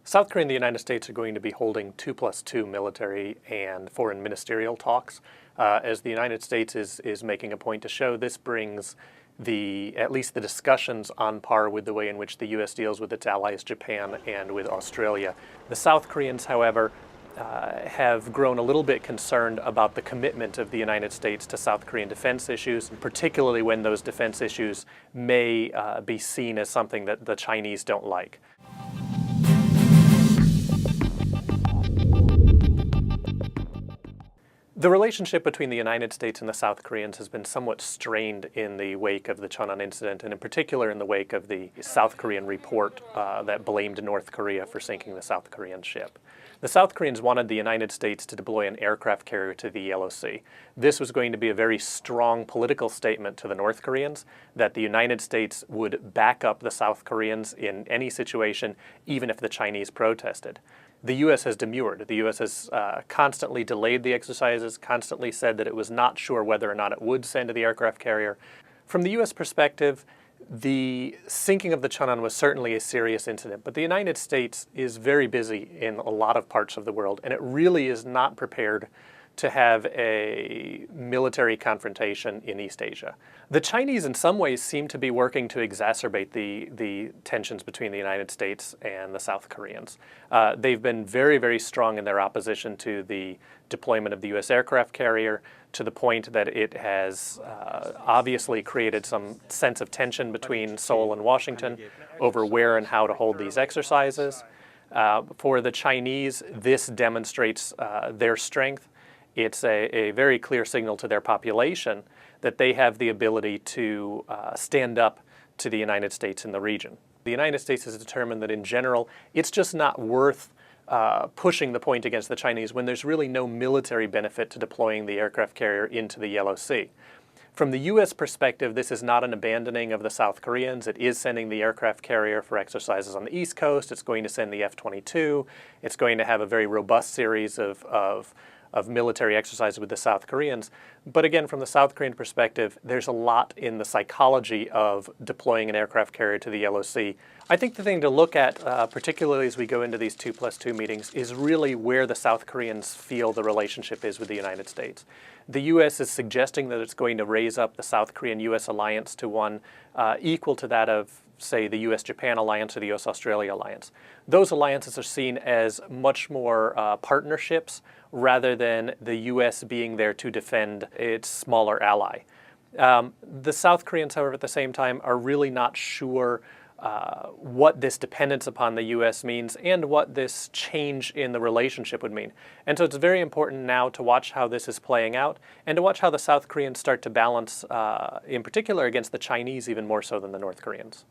South Korea and the United States are going to be holding 2+2 military and foreign ministerial talks. As the United States is making a point to show, this brings at least the discussions on par with the way in which the U.S. deals with its allies Japan and with Australia. The South Koreans, however, have grown a little bit concerned about the commitment of the United States to South Korean defense issues, particularly when those defense issues may be seen as something that the Chinese don't like. The relationship between the United States and the South Koreans has been somewhat strained in the wake of the Cheonan incident, and in particular in the wake of the South Korean report that blamed North Korea for sinking the South Korean ship. The South Koreans wanted the United States to deploy an aircraft carrier to the Yellow Sea. This was going to be a very strong political statement to the North Koreans that the United States would back up the South Koreans in any situation, even if the Chinese protested. The U.S. has demurred. The U.S. has constantly delayed the exercises, constantly said that it was not sure whether or not it would send the aircraft carrier. From the U.S. perspective, the sinking of the Cheonan was certainly a serious incident, but the United States is very busy in a lot of parts of the world, and it really is not prepared to have a military confrontation in East Asia. The Chinese in some ways seem to be working to exacerbate the tensions between the United States and the South Koreans. They've been very, very strong in their opposition to the deployment of the U.S. aircraft carrier, to the point that it has obviously created some sense of tension between Seoul and Washington over where and how to hold these exercises. For the Chinese, this demonstrates their strength. It's a very clear signal to their population that they have the ability to stand up to the United States in the region. The United States has determined that in general, it's just not worth pushing the point against the Chinese when there's really no military benefit to deploying the aircraft carrier into the Yellow Sea. From the U.S. perspective, this is not an abandoning of the South Koreans. It is sending the aircraft carrier for exercises on the East Coast. It's going to send the F-22. It's going to have a very robust series of military exercises with the South Koreans. But again, from the South Korean perspective, there's a lot in the psychology of deploying an aircraft carrier to the Yellow Sea. I think the thing to look at, particularly as we go into these 2+2 meetings, is really where the South Koreans feel the relationship is with the United States. The U.S. is suggesting that it's going to raise up the South Korean-U.S. alliance to one equal to that of, say, the U.S.-Japan alliance or the U.S.-Australia alliance. Those alliances are seen as much more partnerships rather than the U.S. being there to defend its smaller ally. The South Koreans, however, at the same time, are really not sure what this dependence upon the U.S. means and what this change in the relationship would mean. And so it's very important now to watch how this is playing out and to watch how the South Koreans start to balance, in particular against the Chinese even more so than the North Koreans.